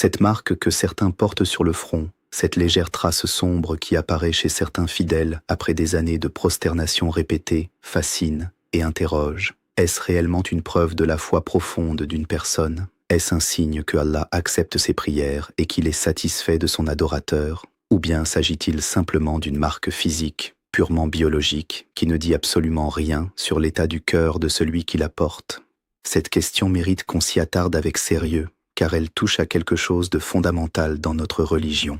Cette marque que certains portent sur le front, cette légère trace sombre qui apparaît chez certains fidèles après des années de prosternation répétée, fascine et interroge. Est-ce réellement une preuve de la foi profonde d'une personne? Est-ce un signe que Allah accepte ses prières et qu'il est satisfait de son adorateur? Ou bien s'agit-il simplement d'une marque physique, purement biologique, qui ne dit absolument rien sur l'état du cœur de celui qui la porte? Cette question mérite qu'on s'y attarde avec sérieux, car elle touche à quelque chose de fondamental dans notre religion.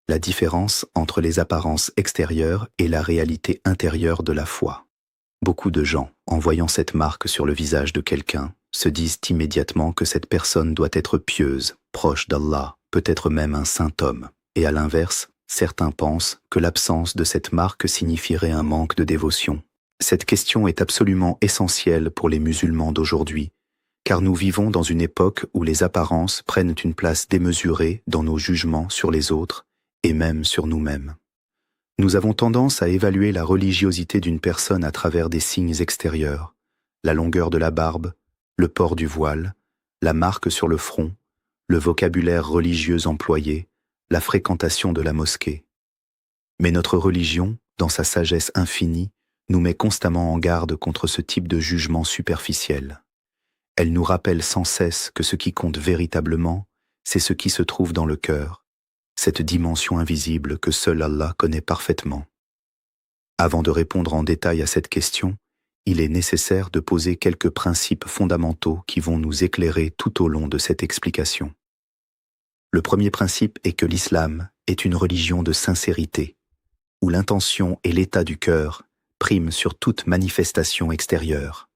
La différence entre les apparences extérieures et la réalité intérieure de la foi. Beaucoup de gens, en voyant cette marque sur le visage de quelqu'un, se disent immédiatement que cette personne doit être pieuse, proche d'Allah, peut-être même un saint homme. Et à l'inverse, certains pensent que l'absence de cette marque signifierait un manque de dévotion. Cette question est absolument essentielle pour les musulmans d'aujourd'hui, car nous vivons dans une époque où les apparences prennent une place démesurée dans nos jugements sur les autres et même sur nous-mêmes. Nous avons tendance à évaluer la religiosité d'une personne à travers des signes extérieurs, la longueur de la barbe, le port du voile, la marque sur le front, le vocabulaire religieux employé, la fréquentation de la mosquée. Mais notre religion, dans sa sagesse infinie, nous met constamment en garde contre ce type de jugement superficiel. Elle nous rappelle sans cesse que ce qui compte véritablement, c'est ce qui se trouve dans le cœur, cette dimension invisible que seul Allah connaît parfaitement. Avant de répondre en détail à cette question, il est nécessaire de poser quelques principes fondamentaux qui vont nous éclairer tout au long de cette explication. Le premier principe est que l'islam est une religion de sincérité, où l'intention et l'état du cœur priment sur toute manifestation extérieure.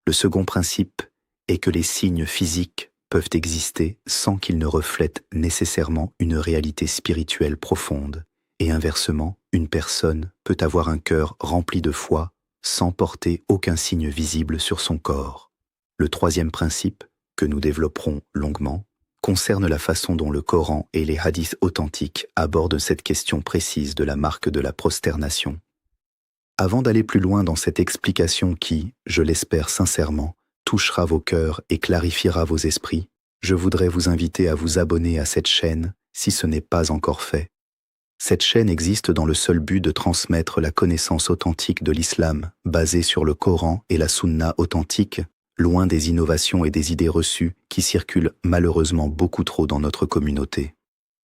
Le second principe est que les signes physiques peuvent exister sans qu'ils ne reflètent nécessairement une réalité spirituelle profonde, et inversement, une personne peut avoir un cœur rempli de foi sans porter aucun signe visible sur son corps. Le troisième principe, que nous développerons longuement, concerne la façon dont le Coran et les hadiths authentiques abordent cette question précise de la marque de la prosternation. Avant d'aller plus loin dans cette explication qui, je l'espère sincèrement, touchera vos cœurs et clarifiera vos esprits, je voudrais vous inviter à vous abonner à cette chaîne si ce n'est pas encore fait. Cette chaîne existe dans le seul but de transmettre la connaissance authentique de l'islam, basée sur le Coran et la Sunna authentique, loin des innovations et des idées reçues qui circulent malheureusement beaucoup trop dans notre communauté.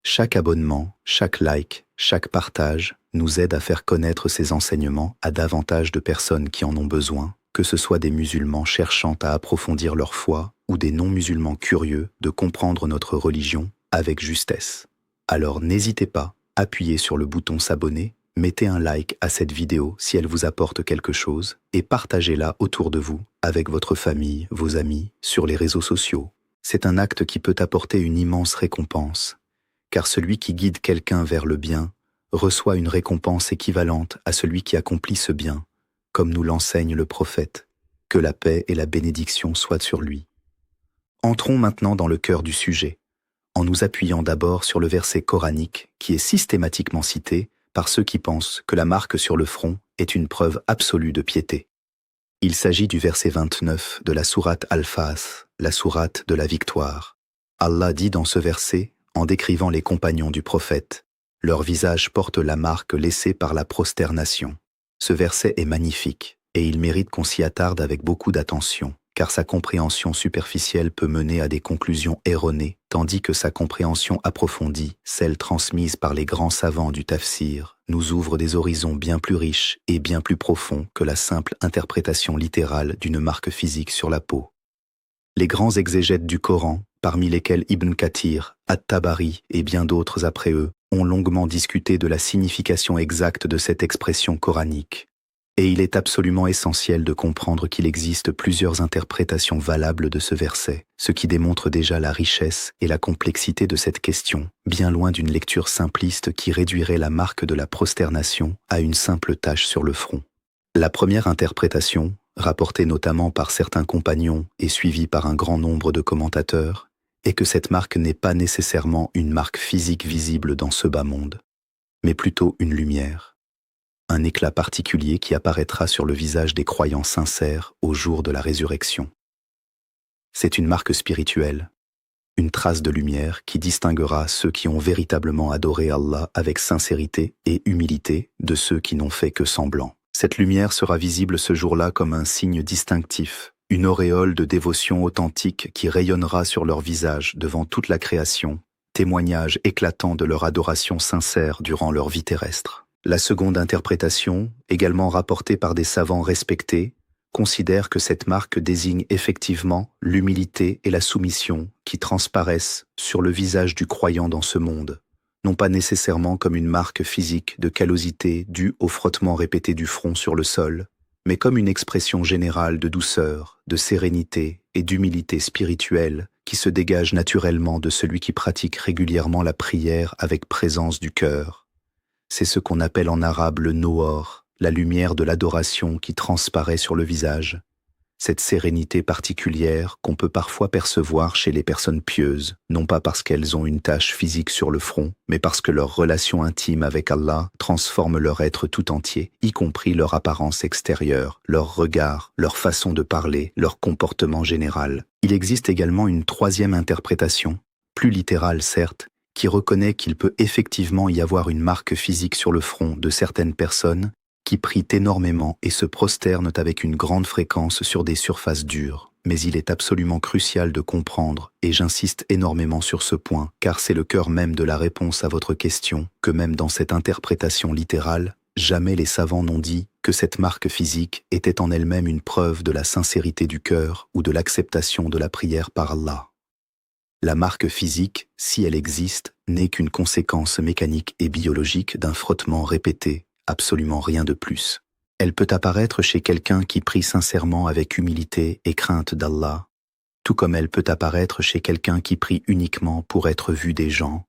Chaque abonnement, chaque like, chaque partage nous aide à faire connaître ces enseignements à davantage de personnes qui en ont besoin, que ce soit des musulmans cherchant à approfondir leur foi ou des non-musulmans curieux de comprendre notre religion avec justesse. Alors n'hésitez pas, appuyez sur le bouton s'abonner, mettez un like à cette vidéo si elle vous apporte quelque chose et partagez-la autour de vous, avec votre famille, vos amis, sur les réseaux sociaux. C'est un acte qui peut apporter une immense récompense, car celui qui guide quelqu'un vers le bien reçoit une récompense équivalente à celui qui accomplit ce bien, comme nous l'enseigne le prophète, que la paix et la bénédiction soient sur lui. Entrons maintenant dans le cœur du sujet, en nous appuyant d'abord sur le verset coranique qui est systématiquement cité par ceux qui pensent que la marque sur le front est une preuve absolue de piété. Il s'agit du verset 29 de la sourate Al-Fas, la sourate de la victoire. Allah dit dans ce verset, en décrivant les compagnons du prophète, « Leur visage porte la marque laissée par la prosternation ». Ce verset est magnifique et il mérite qu'on s'y attarde avec beaucoup d'attention, car sa compréhension superficielle peut mener à des conclusions erronées, tandis que sa compréhension approfondie, celle transmise par les grands savants du tafsir, nous ouvre des horizons bien plus riches et bien plus profonds que la simple interprétation littérale d'une marque physique sur la peau. Les grands exégètes du Coran, parmi lesquels Ibn Kathir, At-Tabari et bien d'autres après eux, ont longuement discuté de la signification exacte de cette expression coranique. Et il est absolument essentiel de comprendre qu'il existe plusieurs interprétations valables de ce verset, ce qui démontre déjà la richesse et la complexité de cette question, bien loin d'une lecture simpliste qui réduirait la marque de la prosternation à une simple tache sur le front. La première interprétation, rapportée notamment par certains compagnons et suivie par un grand nombre de commentateurs, est que cette marque n'est pas nécessairement une marque physique visible dans ce bas monde, mais plutôt une lumière, un éclat particulier qui apparaîtra sur le visage des croyants sincères au jour de la résurrection. C'est une marque spirituelle, une trace de lumière qui distinguera ceux qui ont véritablement adoré Allah avec sincérité et humilité de ceux qui n'ont fait que semblant. Cette lumière sera visible ce jour-là comme un signe distinctif, une auréole de dévotion authentique qui rayonnera sur leur visage devant toute la création, témoignage éclatant de leur adoration sincère durant leur vie terrestre. La seconde interprétation, également rapportée par des savants respectés, considère que cette marque désigne effectivement l'humilité et la soumission qui transparaissent sur le visage du croyant dans ce monde, non pas nécessairement comme une marque physique de callosité due au frottement répété du front sur le sol, mais comme une expression générale de douceur, de sérénité et d'humilité spirituelle qui se dégage naturellement de celui qui pratique régulièrement la prière avec présence du cœur. C'est ce qu'on appelle en arabe le noor, la lumière de l'adoration qui transparaît sur le visage. Cette sérénité particulière qu'on peut parfois percevoir chez les personnes pieuses, non pas parce qu'elles ont une tache physique sur le front, mais parce que leur relation intime avec Allah transforme leur être tout entier, y compris leur apparence extérieure, leur regard, leur façon de parler, leur comportement général. Il existe également une troisième interprétation, plus littérale certes, qui reconnaît qu'il peut effectivement y avoir une marque physique sur le front de certaines personnes qui prient énormément et se prosternent avec une grande fréquence sur des surfaces dures. Mais il est absolument crucial de comprendre, et j'insiste énormément sur ce point, car c'est le cœur même de la réponse à votre question, que même dans cette interprétation littérale, jamais les savants n'ont dit que cette marque physique était en elle-même une preuve de la sincérité du cœur ou de l'acceptation de la prière par Allah. La marque physique, si elle existe, n'est qu'une conséquence mécanique et biologique d'un frottement répété, absolument rien de plus. Elle peut apparaître chez quelqu'un qui prie sincèrement avec humilité et crainte d'Allah, tout comme elle peut apparaître chez quelqu'un qui prie uniquement pour être vu des gens,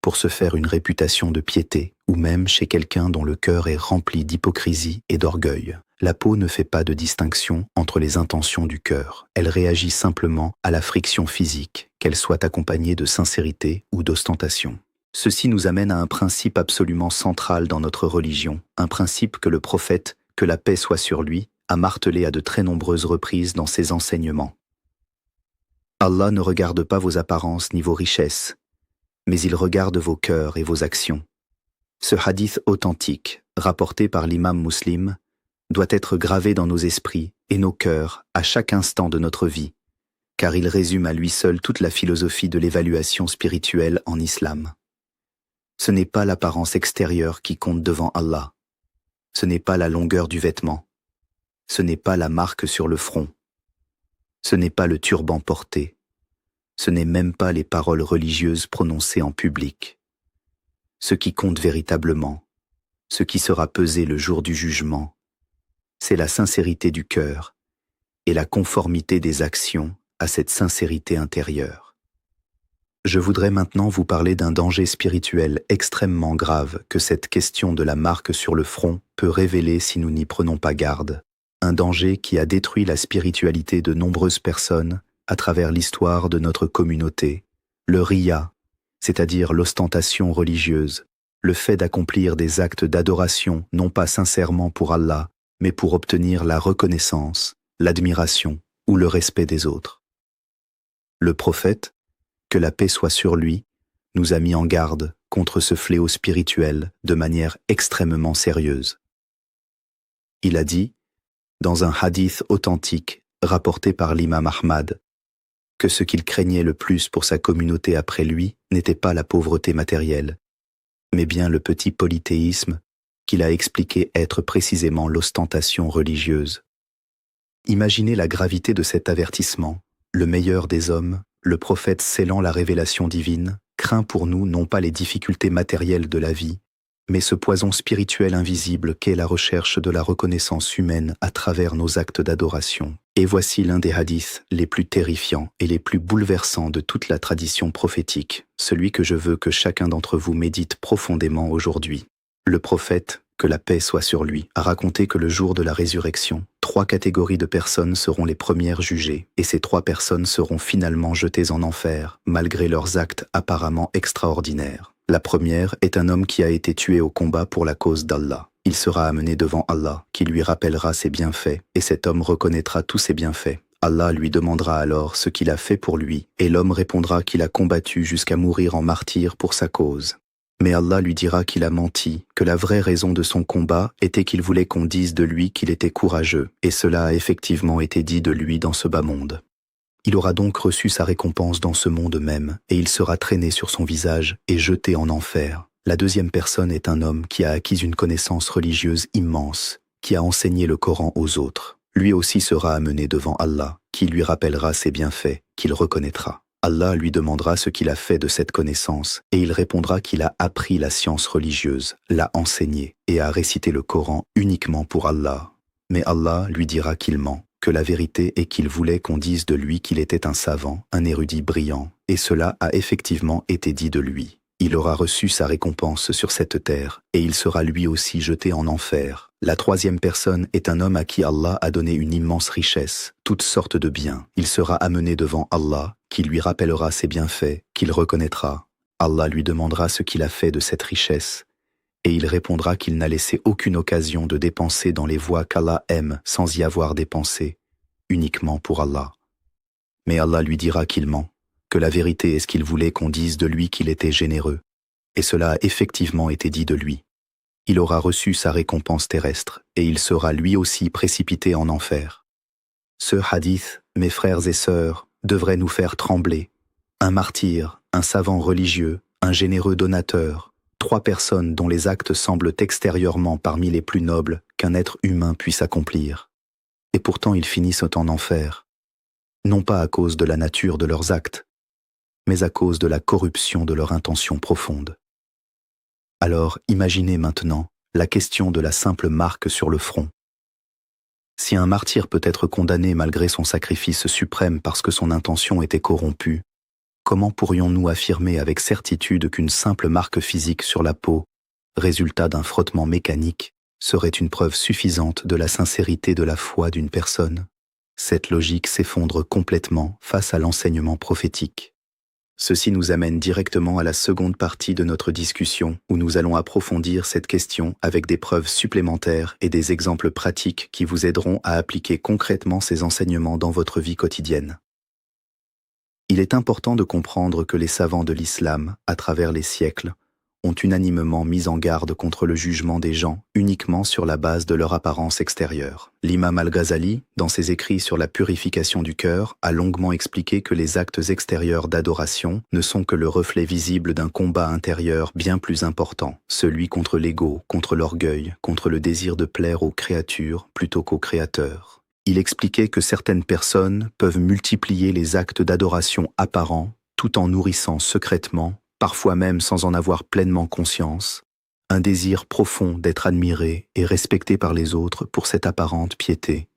pour se faire une réputation de piété, ou même chez quelqu'un dont le cœur est rempli d'hypocrisie et d'orgueil. La peau ne fait pas de distinction entre les intentions du cœur. Elle réagit simplement à la friction physique, qu'elle soit accompagnée de sincérité ou d'ostentation. Ceci nous amène à un principe absolument central dans notre religion, un principe que le prophète, que la paix soit sur lui, a martelé à de très nombreuses reprises dans ses enseignements. Allah ne regarde pas vos apparences ni vos richesses, mais il regarde vos cœurs et vos actions. Ce hadith authentique, rapporté par l'imam Muslim, doit être gravé dans nos esprits et nos cœurs à chaque instant de notre vie, car il résume à lui seul toute la philosophie de l'évaluation spirituelle en islam. Ce n'est pas l'apparence extérieure qui compte devant Allah. Ce n'est pas la longueur du vêtement. Ce n'est pas la marque sur le front. Ce n'est pas le turban porté. Ce n'est même pas les paroles religieuses prononcées en public. Ce qui compte véritablement, ce qui sera pesé le jour du jugement, c'est la sincérité du cœur et la conformité des actions à cette sincérité intérieure. Je voudrais maintenant vous parler d'un danger spirituel extrêmement grave que cette question de la marque sur le front peut révéler si nous n'y prenons pas garde. Un danger qui a détruit la spiritualité de nombreuses personnes à travers l'histoire de notre communauté. Le riya, c'est-à-dire l'ostentation religieuse, le fait d'accomplir des actes d'adoration non pas sincèrement pour Allah, mais pour obtenir la reconnaissance, l'admiration ou le respect des autres. Le prophète, que la paix soit sur lui, nous a mis en garde contre ce fléau spirituel de manière extrêmement sérieuse. Il a dit, dans un hadith authentique rapporté par l'imam Ahmad, que ce qu'il craignait le plus pour sa communauté après lui n'était pas la pauvreté matérielle, mais bien le petit polythéisme qu'il a expliqué être précisément l'ostentation religieuse. Imaginez la gravité de cet avertissement. Le meilleur des hommes, le prophète scellant la révélation divine, craint pour nous non pas les difficultés matérielles de la vie, mais ce poison spirituel invisible qu'est la recherche de la reconnaissance humaine à travers nos actes d'adoration. Et voici l'un des hadiths les plus terrifiants et les plus bouleversants de toute la tradition prophétique, celui que je veux que chacun d'entre vous médite profondément aujourd'hui. Le prophète, que la paix soit sur lui, a raconté que le jour de la résurrection, 3 catégories de personnes seront les premières jugées, et ces 3 personnes seront finalement jetées en enfer, malgré leurs actes apparemment extraordinaires. La première est un homme qui a été tué au combat pour la cause d'Allah. Il sera amené devant Allah, qui lui rappellera ses bienfaits, et cet homme reconnaîtra tous ses bienfaits. Allah lui demandera alors ce qu'il a fait pour lui, et l'homme répondra qu'il a combattu jusqu'à mourir en martyr pour sa cause. Mais Allah lui dira qu'il a menti, que la vraie raison de son combat était qu'il voulait qu'on dise de lui qu'il était courageux, et cela a effectivement été dit de lui dans ce bas monde. Il aura donc reçu sa récompense dans ce monde même, et il sera traîné sur son visage et jeté en enfer. La deuxième personne est un homme qui a acquis une connaissance religieuse immense, qui a enseigné le Coran aux autres. Lui aussi sera amené devant Allah, qui lui rappellera ses bienfaits, qu'il reconnaîtra. Allah lui demandera ce qu'il a fait de cette connaissance, et il répondra qu'il a appris la science religieuse, l'a enseignée, et a récité le Coran uniquement pour Allah. Mais Allah lui dira qu'il ment, que la vérité est qu'il voulait qu'on dise de lui qu'il était un savant, un érudit brillant, et cela a effectivement été dit de lui. Il aura reçu sa récompense sur cette terre, et il sera lui aussi jeté en enfer. La troisième personne est un homme à qui Allah a donné une immense richesse, toutes sortes de biens. Il sera amené devant Allah, qui lui rappellera ses bienfaits, qu'il reconnaîtra. Allah lui demandera ce qu'il a fait de cette richesse, et il répondra qu'il n'a laissé aucune occasion de dépenser dans les voies qu'Allah aime sans y avoir dépensé, uniquement pour Allah. Mais Allah lui dira qu'il ment, que la vérité est ce qu'il voulait qu'on dise de lui qu'il était généreux, et cela a effectivement été dit de lui. Il aura reçu sa récompense terrestre, et il sera lui aussi précipité en enfer. Ce hadith, mes frères et sœurs, devrait nous faire trembler. Un martyr, un savant religieux, un généreux donateur, trois personnes dont les actes semblent extérieurement parmi les plus nobles qu'un être humain puisse accomplir. Et pourtant ils finissent en enfer, non pas à cause de la nature de leurs actes, mais à cause de la corruption de leur intention profonde. Alors imaginez maintenant la question de la simple marque sur le front. Si un martyr peut être condamné malgré son sacrifice suprême parce que son intention était corrompue, comment pourrions-nous affirmer avec certitude qu'une simple marque physique sur la peau, résultat d'un frottement mécanique, serait une preuve suffisante de la sincérité de la foi d'une personne? Cette logique s'effondre complètement face à l'enseignement prophétique. Ceci nous amène directement à la seconde partie de notre discussion, où nous allons approfondir cette question avec des preuves supplémentaires et des exemples pratiques qui vous aideront à appliquer concrètement ces enseignements dans votre vie quotidienne. Il est important de comprendre que les savants de l'islam, à travers les siècles, ont unanimement mis en garde contre le jugement des gens uniquement sur la base de leur apparence extérieure. L'imam al-Ghazali, dans ses écrits sur la purification du cœur, a longuement expliqué que les actes extérieurs d'adoration ne sont que le reflet visible d'un combat intérieur bien plus important, celui contre l'ego, contre l'orgueil, contre le désir de plaire aux créatures plutôt qu'au Créateur. Il expliquait que certaines personnes peuvent multiplier les actes d'adoration apparents tout en nourrissant secrètement, parfois même sans en avoir pleinement conscience, un désir profond d'être admiré et respecté par les autres pour cette apparente piété.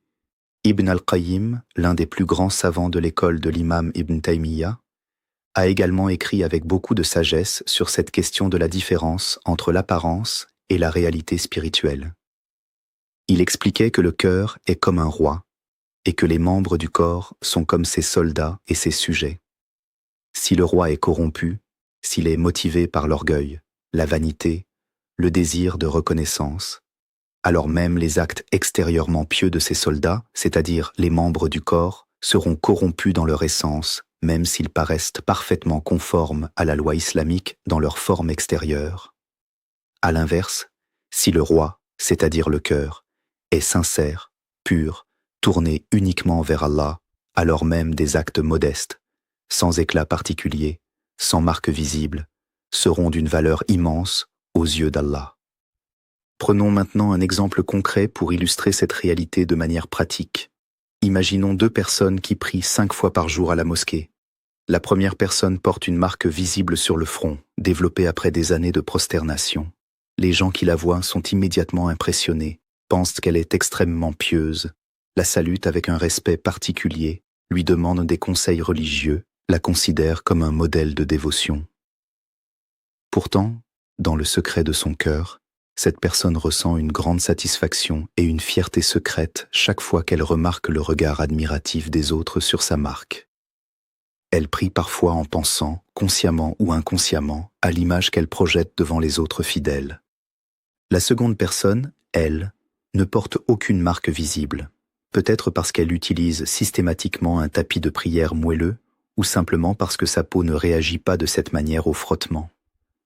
Ibn al-Qayyim, l'un des plus grands savants de l'école de l'imam Ibn Taymiyyah, a également écrit avec beaucoup de sagesse sur cette question de la différence entre l'apparence et la réalité spirituelle. Il expliquait que le cœur est comme un roi et que les membres du corps sont comme ses soldats et ses sujets. Si le roi est corrompu, s'il est motivé par l'orgueil, la vanité, le désir de reconnaissance, alors même les actes extérieurement pieux de ces soldats, c'est-à-dire les membres du corps, seront corrompus dans leur essence, même s'ils paraissent parfaitement conformes à la loi islamique dans leur forme extérieure. À l'inverse, si le roi, c'est-à-dire le cœur, est sincère, pur, tourné uniquement vers Allah, alors même des actes modestes, sans éclat particulier, sans marque visible, seront d'une valeur immense aux yeux d'Allah. Prenons maintenant un exemple concret pour illustrer cette réalité de manière pratique. Imaginons deux personnes qui prient 5 fois par jour à la mosquée. La première personne porte une marque visible sur le front, développée après des années de prosternation. Les gens qui la voient sont immédiatement impressionnés, pensent qu'elle est extrêmement pieuse, la salutent avec un respect particulier, lui demandent des conseils religieux, la considère comme un modèle de dévotion. Pourtant, dans le secret de son cœur, cette personne ressent une grande satisfaction et une fierté secrète chaque fois qu'elle remarque le regard admiratif des autres sur sa marque. Elle prie parfois en pensant, consciemment ou inconsciemment, à l'image qu'elle projette devant les autres fidèles. La seconde personne, elle, ne porte aucune marque visible. peut-être parce qu'elle utilise systématiquement un tapis de prière moelleux, ou simplement parce que sa peau ne réagit pas de cette manière au frottement.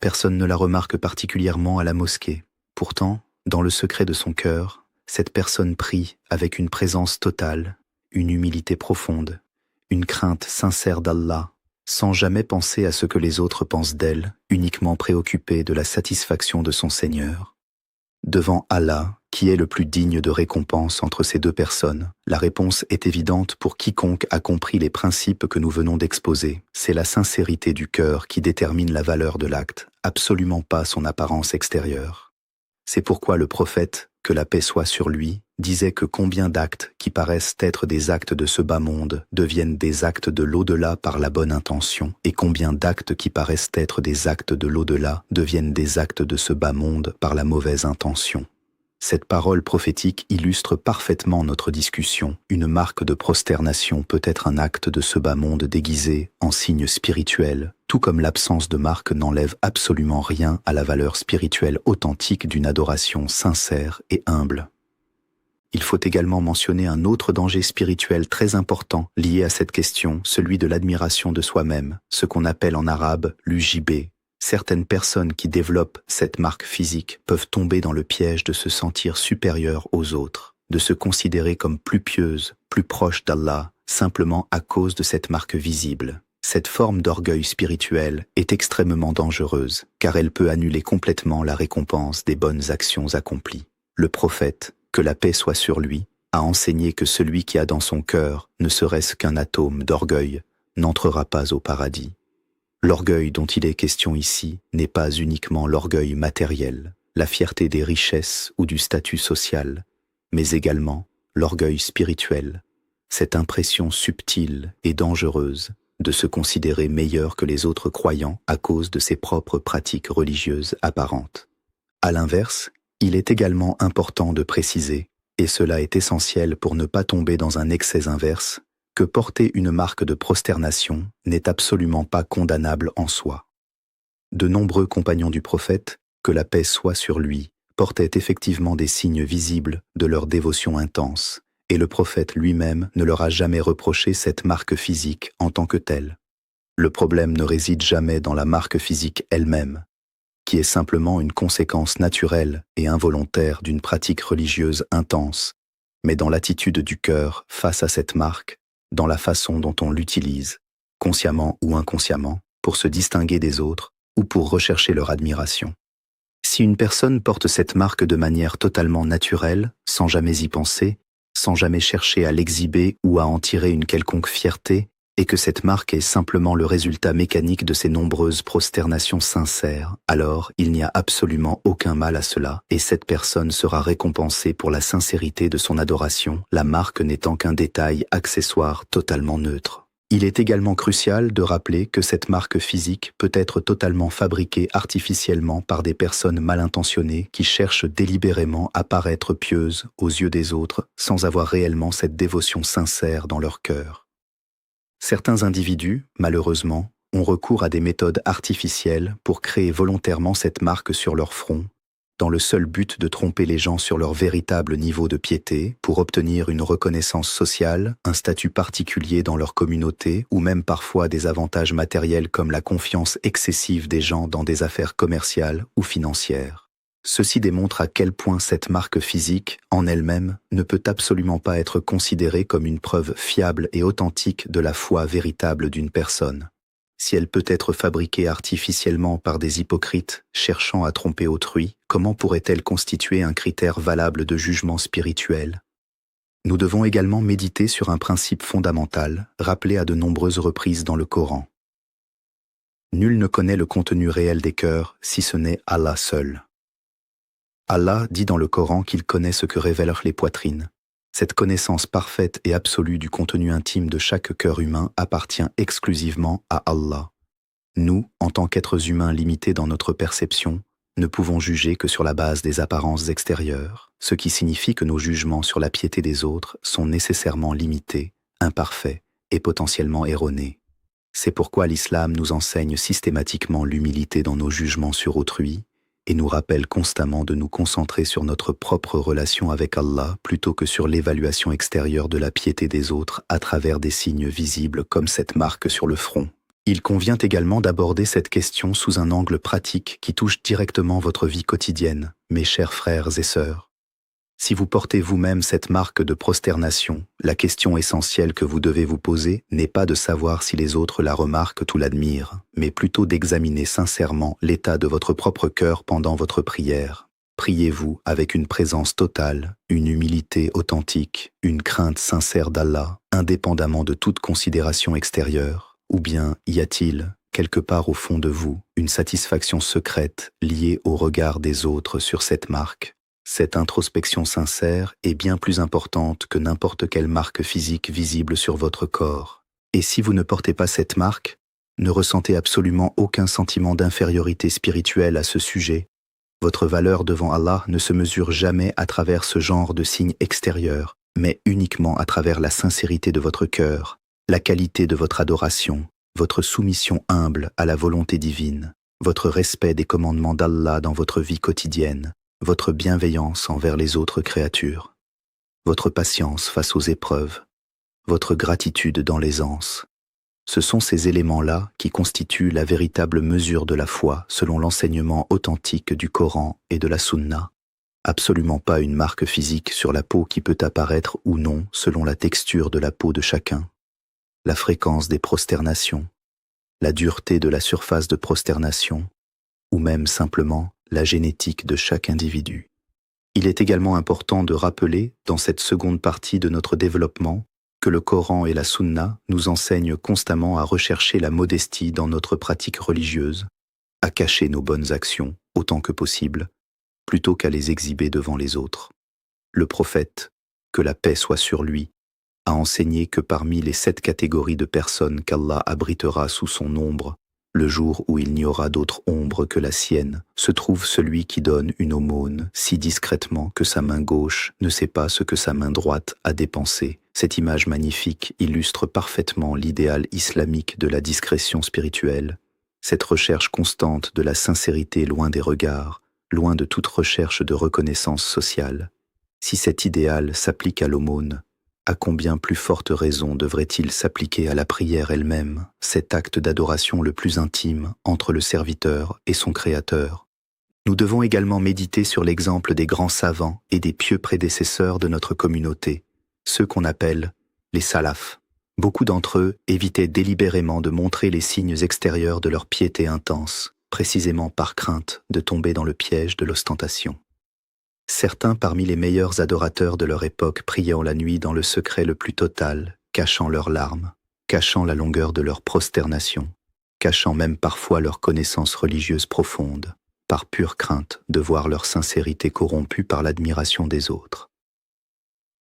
Personne ne la remarque particulièrement à la mosquée. Pourtant, dans le secret de son cœur, cette personne prie avec une présence totale, une humilité profonde, une crainte sincère d'Allah, sans jamais penser à ce que les autres pensent d'elle, uniquement préoccupée de la satisfaction de son Seigneur. Devant Allah, qui est le plus digne de récompense entre ces deux personnes, la réponse est évidente pour quiconque a compris les principes que nous venons d'exposer. C'est la sincérité du cœur qui détermine la valeur de l'acte, absolument pas son apparence extérieure. C'est pourquoi le prophète, que la paix soit sur lui, disait que combien d'actes qui paraissent être des actes de ce bas monde deviennent des actes de l'au-delà par la bonne intention, et combien d'actes qui paraissent être des actes de l'au-delà deviennent des actes de ce bas monde par la mauvaise intention. Cette parole prophétique illustre parfaitement notre discussion. Une marque de prosternation peut être un acte de ce bas monde déguisé en signe spirituel, tout comme l'absence de marque n'enlève absolument rien à la valeur spirituelle authentique d'une adoration sincère et humble. Il faut également mentionner un autre danger spirituel très important lié à cette question, celui de l'admiration de soi-même, ce qu'on appelle en arabe l'UJB. Certaines personnes qui développent cette marque physique peuvent tomber dans le piège de se sentir supérieures aux autres, de se considérer comme plus pieuses, plus proches d'Allah, simplement à cause de cette marque visible. Cette forme d'orgueil spirituel est extrêmement dangereuse, car elle peut annuler complètement la récompense des bonnes actions accomplies. Le prophète, que la paix soit sur lui, a enseigné que celui qui a dans son cœur ne serait-ce qu'un atome d'orgueil n'entrera pas au paradis. L'orgueil dont il est question ici n'est pas uniquement l'orgueil matériel, la fierté des richesses ou du statut social, mais également l'orgueil spirituel, cette impression subtile et dangereuse de se considérer meilleur que les autres croyants à cause de ses propres pratiques religieuses apparentes. À l'inverse, il est également important de préciser, et cela est essentiel pour ne pas tomber dans un excès inverse, que porter une marque de prosternation n'est absolument pas condamnable en soi. De nombreux compagnons du prophète, que la paix soit sur lui, portaient effectivement des signes visibles de leur dévotion intense, et le prophète lui-même ne leur a jamais reproché cette marque physique en tant que telle. Le problème ne réside jamais dans la marque physique elle-même, qui est simplement une conséquence naturelle et involontaire d'une pratique religieuse intense, mais dans l'attitude du cœur face à cette marque, dans la façon dont on l'utilise, consciemment ou inconsciemment, pour se distinguer des autres ou pour rechercher leur admiration. Si une personne porte cette marque de manière totalement naturelle, sans jamais y penser, sans jamais chercher à l'exhiber ou à en tirer une quelconque fierté, et que cette marque est simplement le résultat mécanique de ses nombreuses prosternations sincères, alors il n'y a absolument aucun mal à cela, et cette personne sera récompensée pour la sincérité de son adoration, la marque n'étant qu'un détail accessoire totalement neutre. Il est également crucial de rappeler que cette marque physique peut être totalement fabriquée artificiellement par des personnes mal intentionnées qui cherchent délibérément à paraître pieuses aux yeux des autres sans avoir réellement cette dévotion sincère dans leur cœur. Certains individus, malheureusement, ont recours à des méthodes artificielles pour créer volontairement cette marque sur leur front, dans le seul but de tromper les gens sur leur véritable niveau de piété, pour obtenir une reconnaissance sociale, un statut particulier dans leur communauté, ou même parfois des avantages matériels comme la confiance excessive des gens dans des affaires commerciales ou financières. Ceci démontre à quel point cette marque physique, en elle-même, ne peut absolument pas être considérée comme une preuve fiable et authentique de la foi véritable d'une personne. Si elle peut être fabriquée artificiellement par des hypocrites cherchant à tromper autrui, comment pourrait-elle constituer un critère valable de jugement spirituel ? Nous devons également méditer sur un principe fondamental, rappelé à de nombreuses reprises dans le Coran. Nul ne connaît le contenu réel des cœurs, si ce n'est Allah seul. Allah dit dans le Coran qu'il connaît ce que révèlent les poitrines. Cette connaissance parfaite et absolue du contenu intime de chaque cœur humain appartient exclusivement à Allah. Nous, en tant qu'êtres humains limités dans notre perception, ne pouvons juger que sur la base des apparences extérieures, ce qui signifie que nos jugements sur la piété des autres sont nécessairement limités, imparfaits et potentiellement erronés. C'est pourquoi l'islam nous enseigne systématiquement l'humilité dans nos jugements sur autrui, et nous rappelle constamment de nous concentrer sur notre propre relation avec Allah plutôt que sur l'évaluation extérieure de la piété des autres à travers des signes visibles comme cette marque sur le front. Il convient également d'aborder cette question sous un angle pratique qui touche directement votre vie quotidienne, mes chers frères et sœurs. Si vous portez vous-même cette marque de prosternation, la question essentielle que vous devez vous poser n'est pas de savoir si les autres la remarquent ou l'admirent, mais plutôt d'examiner sincèrement l'état de votre propre cœur pendant votre prière. Priez-vous avec une présence totale, une humilité authentique, une crainte sincère d'Allah, indépendamment de toute considération extérieure, ou bien y a-t-il, quelque part au fond de vous, une satisfaction secrète liée au regard des autres sur cette marque? Cette introspection sincère est bien plus importante que n'importe quelle marque physique visible sur votre corps. Et si vous ne portez pas cette marque, ne ressentez absolument aucun sentiment d'infériorité spirituelle à ce sujet. Votre valeur devant Allah ne se mesure jamais à travers ce genre de signes extérieurs, mais uniquement à travers la sincérité de votre cœur, la qualité de votre adoration, votre soumission humble à la volonté divine, votre respect des commandements d'Allah dans votre vie quotidienne, votre bienveillance envers les autres créatures, votre patience face aux épreuves, votre gratitude dans l'aisance. Ce sont ces éléments-là qui constituent la véritable mesure de la foi selon l'enseignement authentique du Coran et de la Sunna. Absolument pas une marque physique sur la peau qui peut apparaître ou non selon la texture de la peau de chacun, la fréquence des prosternations, la dureté de la surface de prosternation, ou même simplement la génétique de chaque individu. Il est également important de rappeler, dans cette seconde partie de notre développement, que le Coran et la Sunna nous enseignent constamment à rechercher la modestie dans notre pratique religieuse, à cacher nos bonnes actions autant que possible, plutôt qu'à les exhiber devant les autres. Le prophète, que la paix soit sur lui, a enseigné que parmi les 7 catégories de personnes qu'Allah abritera sous son ombre, le jour où il n'y aura d'autre ombre que la sienne, se trouve celui qui donne une aumône si discrètement que sa main gauche ne sait pas ce que sa main droite a dépensé. Cette image magnifique illustre parfaitement l'idéal islamique de la discrétion spirituelle, cette recherche constante de la sincérité loin des regards, loin de toute recherche de reconnaissance sociale. Si cet idéal s'applique à l'aumône, à combien plus forte raison devrait-il s'appliquer à la prière elle-même, cet acte d'adoration le plus intime entre le serviteur et son Créateur? Nous devons également méditer sur l'exemple des grands savants et des pieux prédécesseurs de notre communauté, ceux qu'on appelle les salafs. Beaucoup d'entre eux évitaient délibérément de montrer les signes extérieurs de leur piété intense, précisément par crainte de tomber dans le piège de l'ostentation. Certains parmi les meilleurs adorateurs de leur époque priaient en la nuit dans le secret le plus total, cachant leurs larmes, cachant la longueur de leur prosternation, cachant même parfois leur connaissance religieuse profonde, par pure crainte de voir leur sincérité corrompue par l'admiration des autres.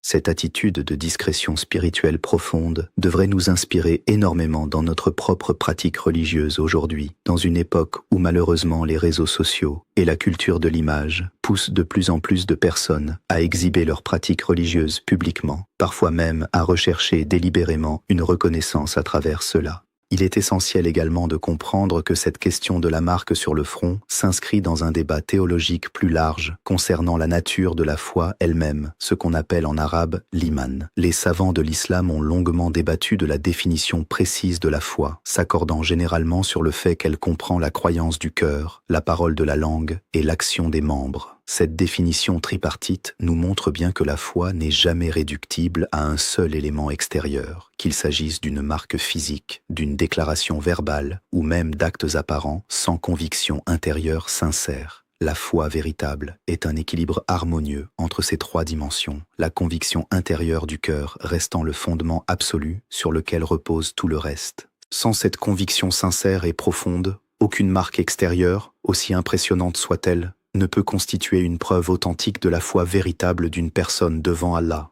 Cette attitude de discrétion spirituelle profonde devrait nous inspirer énormément dans notre propre pratique religieuse aujourd'hui, dans une époque où malheureusement les réseaux sociaux et la culture de l'image poussent de plus en plus de personnes à exhiber leurs pratiques religieuses publiquement, parfois même à rechercher délibérément une reconnaissance à travers cela. Il est essentiel également de comprendre que cette question de la marque sur le front s'inscrit dans un débat théologique plus large concernant la nature de la foi elle-même, ce qu'on appelle en arabe l'iman. Les savants de l'islam ont longuement débattu de la définition précise de la foi, s'accordant généralement sur le fait qu'elle comprend la croyance du cœur, la parole de la langue et l'action des membres. Cette définition tripartite nous montre bien que la foi n'est jamais réductible à un seul élément extérieur, qu'il s'agisse d'une marque physique, d'une déclaration verbale ou même d'actes apparents sans conviction intérieure sincère. La foi véritable est un équilibre harmonieux entre ces 3 dimensions, la conviction intérieure du cœur restant le fondement absolu sur lequel repose tout le reste. Sans cette conviction sincère et profonde, aucune marque extérieure, aussi impressionnante soit-elle, ne peut constituer une preuve authentique de la foi véritable d'une personne devant Allah.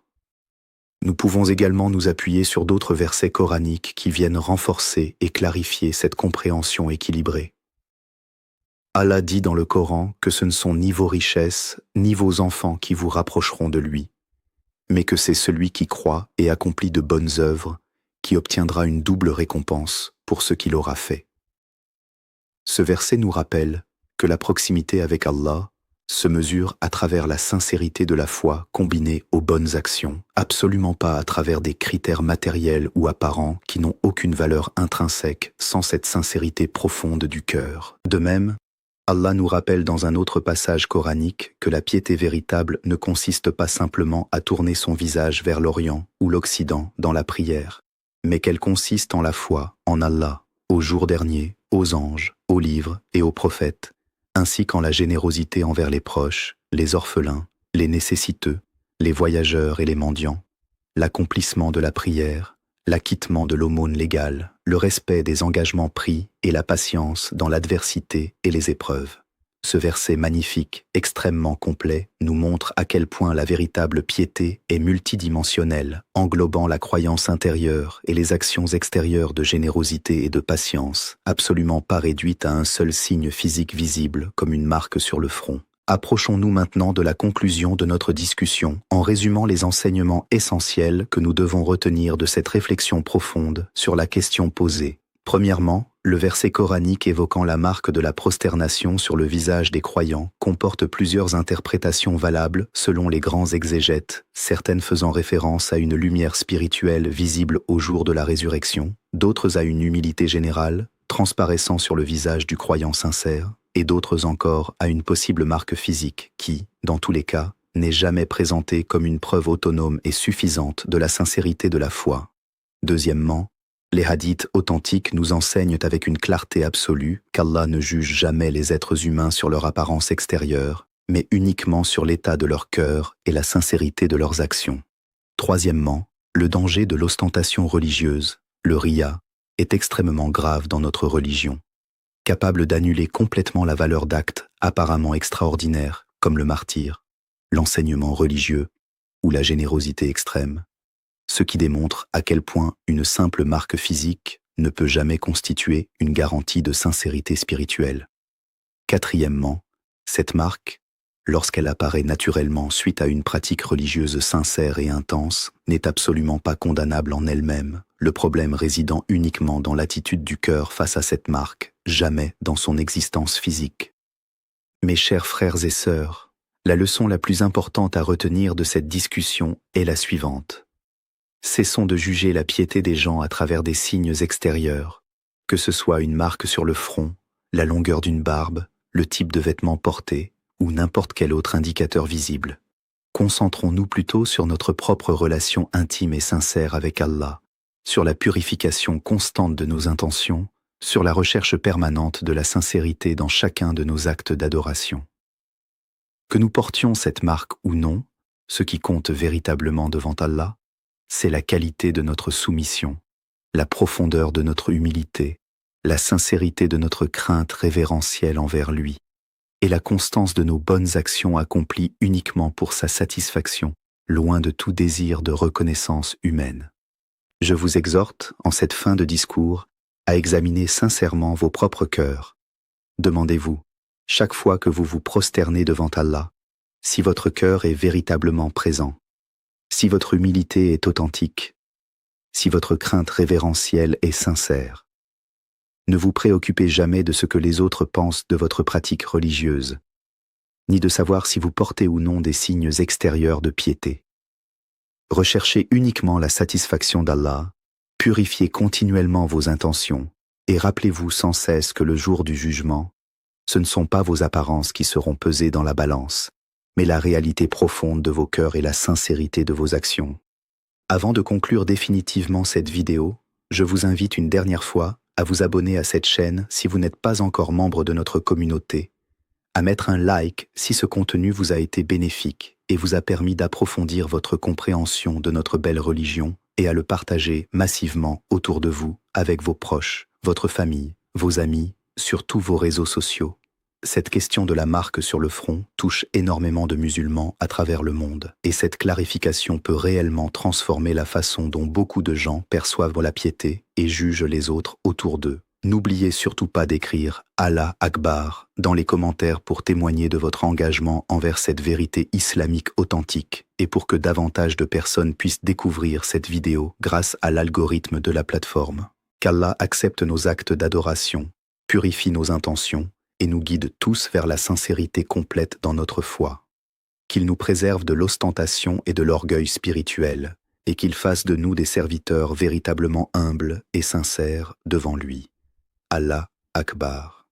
Nous pouvons également nous appuyer sur d'autres versets coraniques qui viennent renforcer et clarifier cette compréhension équilibrée. Allah dit dans le Coran que ce ne sont ni vos richesses, ni vos enfants qui vous rapprocheront de lui, mais que c'est celui qui croit et accomplit de bonnes œuvres qui obtiendra une double récompense pour ce qu'il aura fait. Ce verset nous rappelle que la proximité avec Allah se mesure à travers la sincérité de la foi combinée aux bonnes actions, absolument pas à travers des critères matériels ou apparents qui n'ont aucune valeur intrinsèque sans cette sincérité profonde du cœur. De même, Allah nous rappelle dans un autre passage coranique que la piété véritable ne consiste pas simplement à tourner son visage vers l'Orient ou l'Occident dans la prière, mais qu'elle consiste en la foi en Allah, au jour dernier, aux anges, aux livres et aux prophètes, ainsi qu'en la générosité envers les proches, les orphelins, les nécessiteux, les voyageurs et les mendiants, l'accomplissement de la prière, l'acquittement de l'aumône légale, le respect des engagements pris et la patience dans l'adversité et les épreuves. Ce verset magnifique, extrêmement complet, nous montre à quel point la véritable piété est multidimensionnelle, englobant la croyance intérieure et les actions extérieures de générosité et de patience, absolument pas réduite à un seul signe physique visible comme une marque sur le front. Approchons-nous maintenant de la conclusion de notre discussion en résumant les enseignements essentiels que nous devons retenir de cette réflexion profonde sur la question posée. Premièrement, le verset coranique évoquant la marque de la prosternation sur le visage des croyants comporte plusieurs interprétations valables selon les grands exégètes, certaines faisant référence à une lumière spirituelle visible au jour de la résurrection, d'autres à une humilité générale, transparaissant sur le visage du croyant sincère, et d'autres encore à une possible marque physique qui, dans tous les cas, n'est jamais présentée comme une preuve autonome et suffisante de la sincérité de la foi. Deuxièmement, les hadiths authentiques nous enseignent avec une clarté absolue qu'Allah ne juge jamais les êtres humains sur leur apparence extérieure, mais uniquement sur l'état de leur cœur et la sincérité de leurs actions. Troisièmement, le danger de l'ostentation religieuse, le riya, est extrêmement grave dans notre religion, capable d'annuler complètement la valeur d'actes apparemment extraordinaires comme le martyre, l'enseignement religieux ou la générosité extrême, ce qui démontre à quel point une simple marque physique ne peut jamais constituer une garantie de sincérité spirituelle. Quatrièmement, cette marque, lorsqu'elle apparaît naturellement suite à une pratique religieuse sincère et intense, n'est absolument pas condamnable en elle-même, le problème résidant uniquement dans l'attitude du cœur face à cette marque, jamais dans son existence physique. Mes chers frères et sœurs, la leçon la plus importante à retenir de cette discussion est la suivante. Cessons de juger la piété des gens à travers des signes extérieurs, que ce soit une marque sur le front, la longueur d'une barbe, le type de vêtements portés ou n'importe quel autre indicateur visible. Concentrons-nous plutôt sur notre propre relation intime et sincère avec Allah, sur la purification constante de nos intentions, sur la recherche permanente de la sincérité dans chacun de nos actes d'adoration. Que nous portions cette marque ou non, ce qui compte véritablement devant Allah, c'est la qualité de notre soumission, la profondeur de notre humilité, la sincérité de notre crainte révérentielle envers lui, et la constance de nos bonnes actions accomplies uniquement pour sa satisfaction, loin de tout désir de reconnaissance humaine. Je vous exhorte, en cette fin de discours, à examiner sincèrement vos propres cœurs. Demandez-vous, chaque fois que vous vous prosternez devant Allah, si votre cœur est véritablement présent, si votre humilité est authentique, si votre crainte révérentielle est sincère. Ne vous préoccupez jamais de ce que les autres pensent de votre pratique religieuse, ni de savoir si vous portez ou non des signes extérieurs de piété. Recherchez uniquement la satisfaction d'Allah, purifiez continuellement vos intentions et rappelez-vous sans cesse que le jour du jugement, ce ne sont pas vos apparences qui seront pesées dans la balance, mais la réalité profonde de vos cœurs et la sincérité de vos actions. Avant de conclure définitivement cette vidéo, je vous invite une dernière fois à vous abonner à cette chaîne si vous n'êtes pas encore membre de notre communauté, à mettre un like si ce contenu vous a été bénéfique et vous a permis d'approfondir votre compréhension de notre belle religion et à le partager massivement autour de vous, avec vos proches, votre famille, vos amis, sur tous vos réseaux sociaux. Cette question de la marque sur le front touche énormément de musulmans à travers le monde, et cette clarification peut réellement transformer la façon dont beaucoup de gens perçoivent la piété et jugent les autres autour d'eux. N'oubliez surtout pas d'écrire « Allah Akbar » dans les commentaires pour témoigner de votre engagement envers cette vérité islamique authentique et pour que davantage de personnes puissent découvrir cette vidéo grâce à l'algorithme de la plateforme. Qu'Allah accepte nos actes d'adoration, purifie nos intentions et nous guide tous vers la sincérité complète dans notre foi. Qu'il nous préserve de l'ostentation et de l'orgueil spirituel, et qu'il fasse de nous des serviteurs véritablement humbles et sincères devant lui. Allah Akbar.